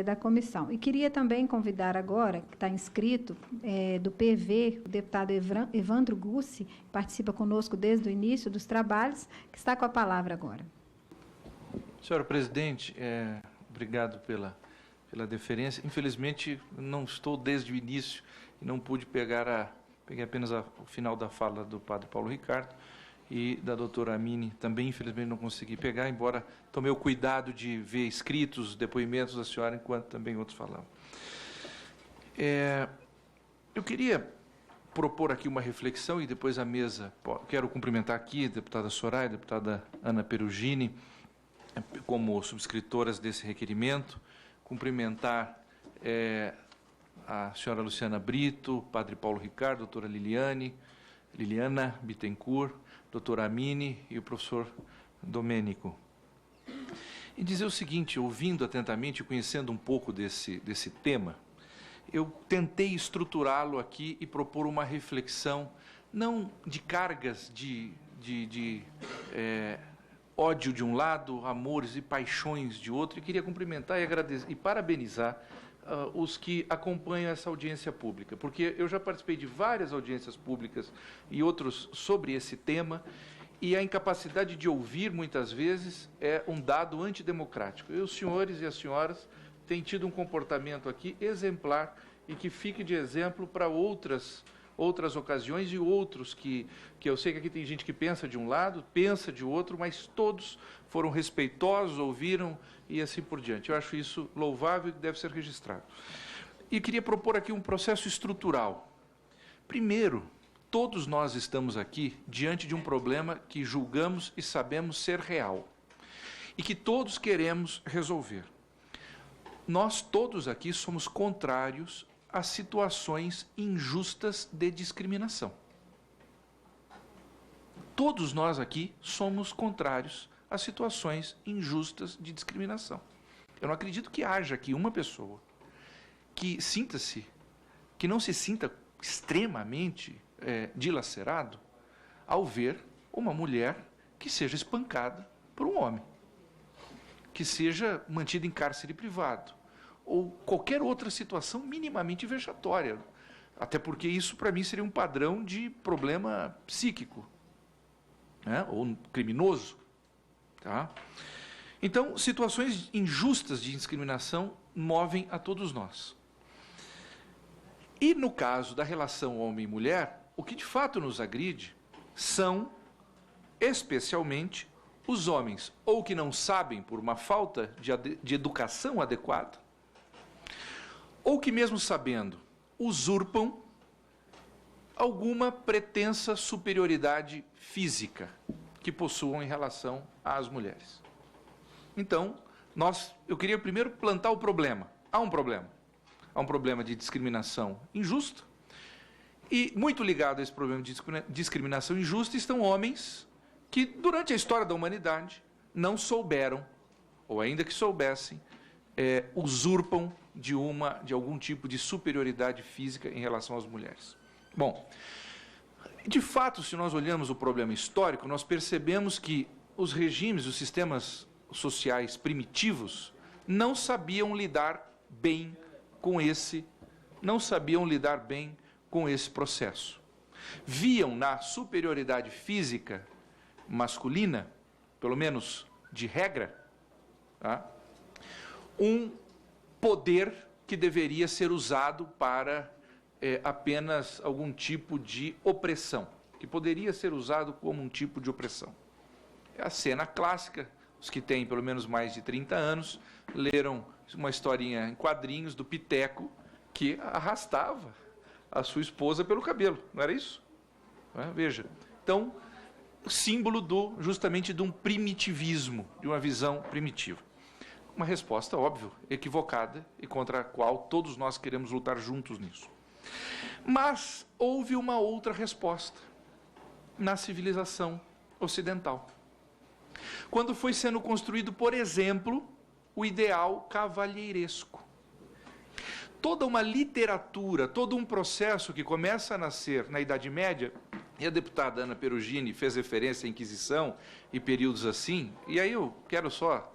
da comissão. E queria também convidar agora, que está inscrito, do PV, o deputado Evandro Gussi, que participa conosco desde o início dos trabalhos, que está com a palavra agora. Senhora presidente, obrigado pela deferência. Infelizmente, não estou desde o início e não pude peguei apenas o final da fala do padre Paulo Ricardo e da doutora Amine, também infelizmente não consegui pegar, embora tomei o cuidado de ver escritos, depoimentos da senhora, enquanto também outros falavam. Eu queria propor aqui uma reflexão e depois a mesa, quero cumprimentar aqui a deputada Soraya, a deputada Ana Perugini, como subscritoras desse requerimento, cumprimentar a senhora Luciana Brito, padre Paulo Ricardo, doutora Liliana Bittencourt, doutora Amine e o professor Domênico. E dizer o seguinte, ouvindo atentamente e conhecendo um pouco desse tema, eu tentei estruturá-lo aqui e propor uma reflexão, não de cargas de ódio de um lado, amores e paixões de outro, e queria cumprimentar e agradecer e parabenizar os que acompanham essa audiência pública, porque eu já participei de várias audiências públicas e outros sobre esse tema, e a incapacidade de ouvir, muitas vezes, é um dado antidemocrático. E os senhores e as senhoras têm tido um comportamento aqui exemplar e que fique de exemplo para outras ocasiões e outros que eu sei que aqui tem gente que pensa de um lado, pensa de outro, mas todos foram respeitosos, ouviram e assim por diante. Eu acho isso louvável e deve ser registrado. E queria propor aqui um processo estrutural. Primeiro, todos nós estamos aqui diante de um problema que julgamos e sabemos ser real e que todos queremos resolver. Nós todos aqui somos contrários a situações injustas de discriminação. Todos nós aqui somos contrários a situações injustas de discriminação. Eu não acredito que haja aqui uma pessoa que não se sinta extremamente dilacerado ao ver uma mulher que seja espancada por um homem, que seja mantida em cárcere privado, ou qualquer outra situação minimamente vexatória, até porque isso para mim seria um padrão de problema psíquico, né? Ou criminoso. Tá? Então, situações injustas de discriminação movem a todos nós. E no caso da relação homem e mulher, o que de fato nos agride são, especialmente, os homens, ou que não sabem por uma falta de educação adequada, ou que mesmo sabendo, usurpam alguma pretensa superioridade física que possuam em relação às mulheres. Então, eu queria primeiro plantar o problema. Há um problema. Há um problema de discriminação injusta, e muito ligado a esse problema de discriminação injusta estão homens que, durante a história da humanidade, não souberam, ou ainda que soubessem, usurpam de algum tipo de superioridade física em relação às mulheres. Bom, de fato, se nós olhamos o problema histórico, nós percebemos que os regimes, os sistemas sociais primitivos, não sabiam lidar bem com esse processo. Viam na superioridade física masculina, pelo menos de regra, tá? Um poder que deveria ser usado para apenas algum tipo de opressão, que poderia ser usado como um tipo de opressão. É a cena clássica, os que têm pelo menos mais de 30 anos, leram uma historinha em quadrinhos do Piteco, que arrastava a sua esposa pelo cabelo, não era isso? Veja, então, símbolo justamente de um primitivismo, de uma visão primitiva. Uma resposta, óbvio, equivocada e contra a qual todos nós queremos lutar juntos nisso. Mas houve uma outra resposta na civilização ocidental. Quando foi sendo construído, por exemplo, o ideal cavalheiresco. Toda uma literatura, todo um processo que começa a nascer na Idade Média, e a deputada Ana Perugini fez referência à Inquisição e períodos assim, e aí eu quero só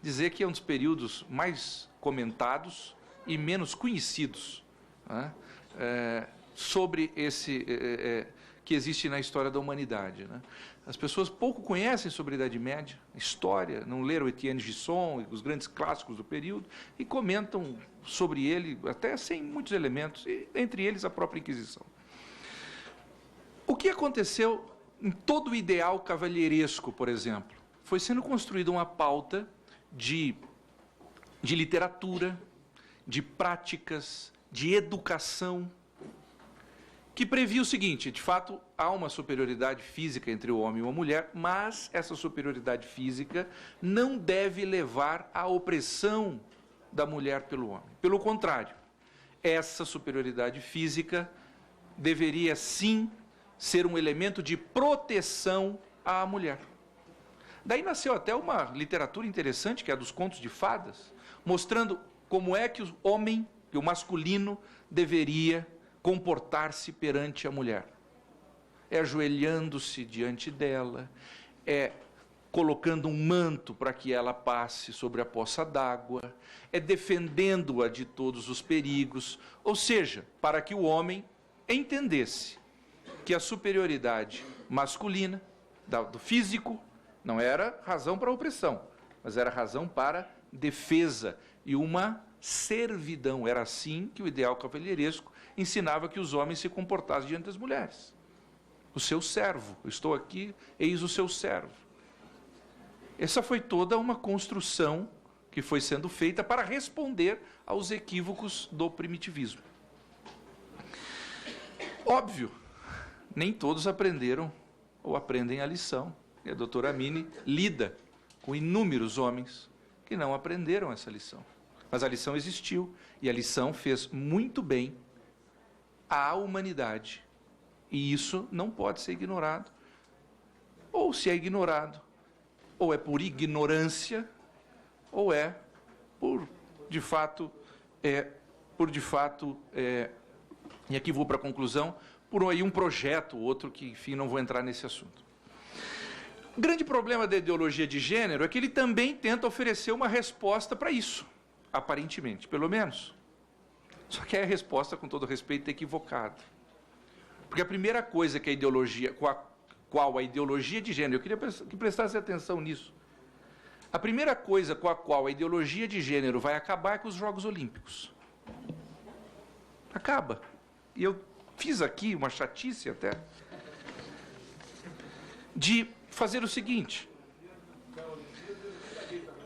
dizer que é um dos períodos mais comentados e menos conhecidos, né, sobre esse que existe na história da humanidade, né? As pessoas pouco conhecem sobre a Idade Média, história, não leram Etienne Gisson, os grandes clássicos do período, e comentam sobre ele até sem muitos elementos, e, entre eles a própria Inquisição. O que aconteceu em todo o ideal cavalheiresco, por exemplo? Foi sendo construída uma pauta de literatura, de práticas, de educação, que previa o seguinte: de fato, há uma superioridade física entre o homem e a mulher, mas essa superioridade física não deve levar à opressão da mulher pelo homem. Pelo contrário, essa superioridade física deveria, sim, ser um elemento de proteção à mulher. Daí nasceu até uma literatura interessante, que é a dos contos de fadas, mostrando como é que o homem, que o masculino, deveria comportar-se perante a mulher. É ajoelhando-se diante dela, é colocando um manto para que ela passe sobre a poça d'água, é defendendo-a de todos os perigos, ou seja, para que o homem entendesse que a superioridade masculina, do físico, não era razão para opressão, mas era razão para defesa e uma servidão. Era assim que o ideal cavalheiresco ensinava que os homens se comportassem diante das mulheres. O seu servo, eu estou aqui, eis o seu servo. Essa foi toda uma construção que foi sendo feita para responder aos equívocos do primitivismo. Óbvio, nem todos aprenderam ou aprendem a lição. E a doutora Amine lida com inúmeros homens que não aprenderam essa lição. Mas a lição existiu e a lição fez muito bem à humanidade. E isso não pode ser ignorado. Ou se é ignorado, ou é por ignorância, ou é por, de fato, e aqui vou para a conclusão, por aí um projeto, outro que, enfim, não vou entrar nesse assunto. O grande problema da ideologia de gênero é que ele também tenta oferecer uma resposta para isso, aparentemente, pelo menos. Só que é a resposta, com todo respeito, equivocada. Porque a primeira coisa que a ideologia, qual a ideologia de gênero, eu queria que prestasse atenção nisso. A primeira coisa com a qual a ideologia de gênero vai acabar é com os Jogos Olímpicos. Acaba. E eu fiz aqui uma chatice até, de fazer o seguinte.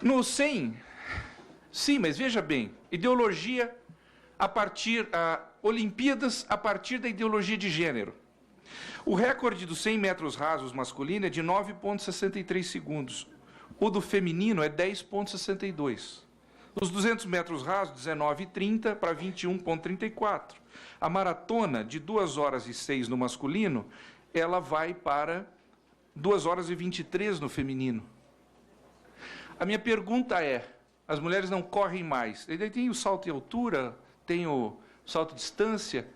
No 100, sim, mas veja bem, ideologia Olimpíadas a partir da ideologia de gênero. O recorde dos 100 metros rasos masculino é de 9,63 segundos. O do feminino é 10,62. Os 200 metros rasos, 19,30 para 21,34. A maratona, de 2 horas e 6 no masculino, ela vai para 2 horas e 23 no feminino. A minha pergunta é, as mulheres não correm mais. E daí tem o salto em altura, tem o salto de distância.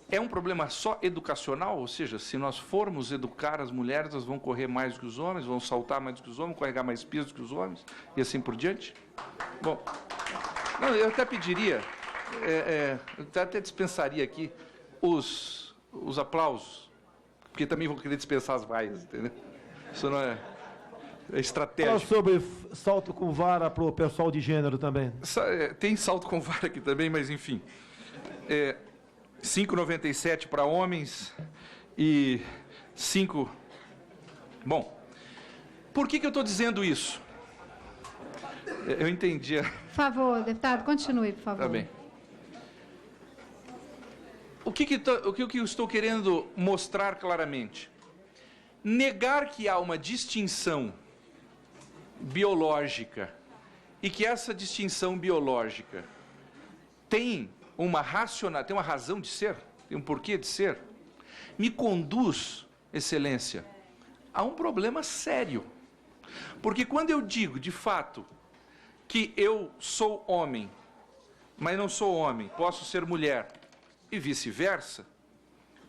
É um problema só educacional? Ou seja, se nós formos educar as mulheres, elas vão correr mais do que os homens, vão saltar mais do que os homens, carregar mais peso do que os homens, e assim por diante? Bom, não, eu até pediria, eu até dispensaria aqui os aplausos, porque também vou querer dispensar as vaias, entendeu? Isso não é estratégico. Fala sobre salto com vara para o pessoal de gênero também. Tem salto com vara aqui também, mas enfim. 5,97 para homens e 5... Bom, por que eu estou dizendo isso? Eu entendi. Por favor, deputado, continue, por favor. Tá bem. O que eu estou querendo mostrar claramente? Negar que há uma distinção biológica e que essa distinção biológica tem uma razão de ser, tem um porquê de ser, me conduz, Excelência, a um problema sério. Porque quando eu digo, de fato, que eu sou homem, mas não sou homem, posso ser mulher, e vice-versa,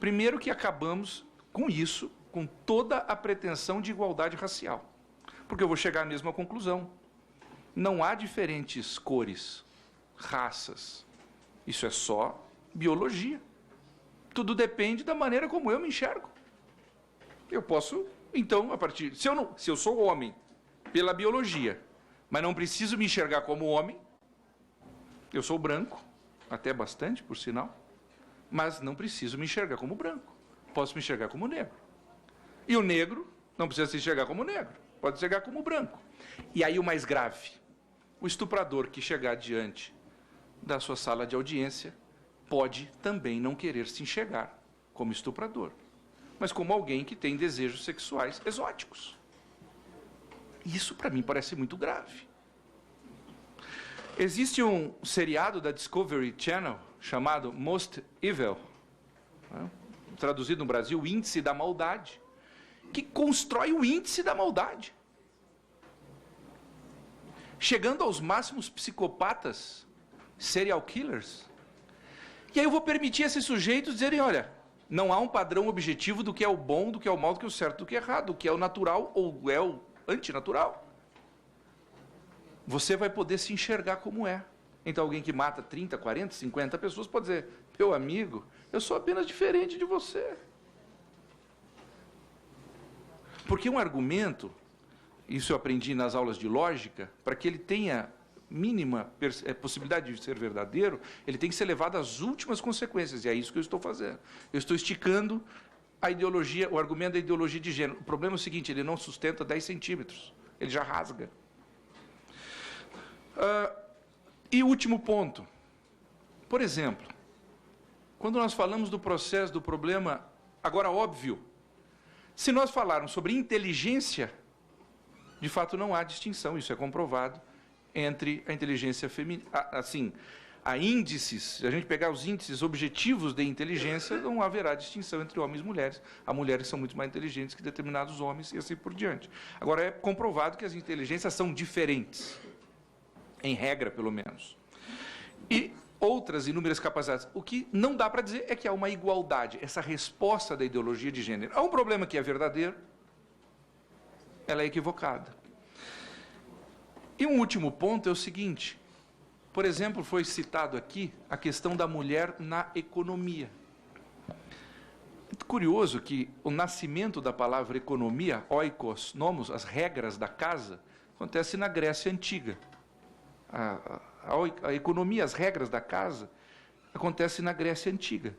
primeiro que acabamos com isso, com toda a pretensão de igualdade racial. Porque eu vou chegar à mesma conclusão. Não há diferentes cores, raças. Isso é só biologia. Tudo depende da maneira como eu me enxergo. Eu posso, então, a partir... Se eu sou homem pela biologia, mas não preciso me enxergar como homem, eu sou branco, até bastante, por sinal, mas não preciso me enxergar como branco. Posso me enxergar como negro. E o negro não precisa se enxergar como negro, pode se enxergar como branco. E aí o mais grave, o estuprador que chegar diante da sua sala de audiência pode também não querer se enxergar como estuprador, mas como alguém que tem desejos sexuais exóticos. Isso, para mim, parece muito grave. Existe um seriado da Discovery Channel chamado Most Evil, né? Traduzido no Brasil, o Índice da Maldade, que constrói o índice da maldade, chegando aos máximos psicopatas, serial killers. E aí eu vou permitir a esses sujeitos dizerem, olha, não há um padrão objetivo do que é o bom, do que é o mal, do que é o certo, do que é errado, do que é o natural ou é o antinatural. Você vai poder se enxergar como é. Então alguém que mata 30, 40, 50 pessoas pode dizer, meu amigo, eu sou apenas diferente de você. Porque um argumento, isso eu aprendi nas aulas de lógica, para que ele tenha mínima possibilidade de ser verdadeiro, ele tem que ser levado às últimas consequências, e é isso que eu estou fazendo. Eu estou esticando a ideologia, o argumento da ideologia de gênero. O problema é o seguinte, ele não sustenta 10 centímetros, ele já rasga. E último ponto, por exemplo, quando nós falamos do processo, do problema, agora óbvio, se nós falarmos sobre inteligência, de fato não há distinção, isso é comprovado, entre a inteligência feminina, assim, há índices, se a gente pegar os índices objetivos de inteligência, não haverá distinção entre homens e mulheres. Há mulheres que são muito mais inteligentes que determinados homens e assim por diante. Agora, é comprovado que as inteligências são diferentes, em regra, pelo menos. E outras inúmeras capacidades. O que não dá para dizer é que há uma igualdade, essa resposta da ideologia de gênero. Há um problema que é verdadeiro, ela é equivocada. E um último ponto é o seguinte, por exemplo, foi citado aqui a questão da mulher na economia. É curioso que o nascimento da palavra economia, oikos, nomos, as regras da casa, acontece na Grécia Antiga. A economia, as regras da casa, acontece na Grécia Antiga.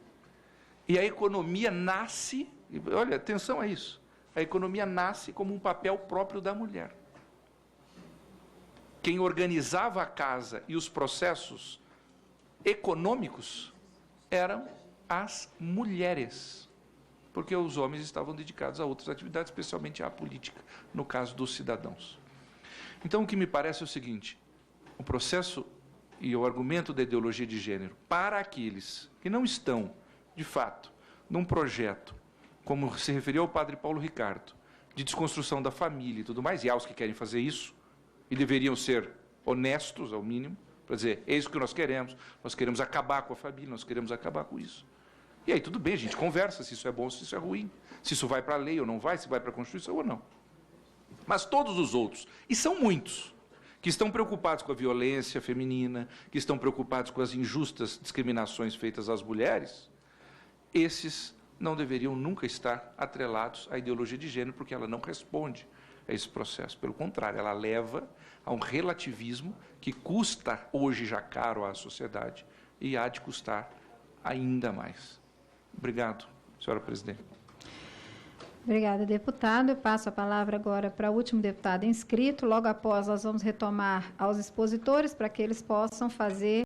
E a economia nasce, olha, atenção a isso, a economia nasce como um papel próprio da mulher. Quem organizava a casa e os processos econômicos eram as mulheres, porque os homens estavam dedicados a outras atividades, especialmente à política, no caso dos cidadãos. Então, o que me parece é o seguinte, o processo e o argumento da ideologia de gênero, para aqueles que não estão, de fato, num projeto, como se referiu ao padre Paulo Ricardo, de desconstrução da família e tudo mais, e há os que querem fazer isso, e deveriam ser honestos, ao mínimo, para dizer, eis o que nós queremos acabar com a família, nós queremos acabar com isso. E aí tudo bem, a gente conversa se isso é bom, se isso é ruim, se isso vai para a lei ou não vai, se vai para a Constituição ou não. Mas todos os outros, e são muitos, que estão preocupados com a violência feminina, que estão preocupados com as injustas discriminações feitas às mulheres, esses não deveriam nunca estar atrelados à ideologia de gênero, porque ela não responde a esse processo. Pelo contrário, ela leva a um relativismo que custa hoje já caro à sociedade e há de custar ainda mais. Obrigado, senhora presidente. Obrigada, deputado. Eu passo a palavra agora para o último deputado inscrito. Logo após, nós vamos retomar aos expositores para que eles possam fazer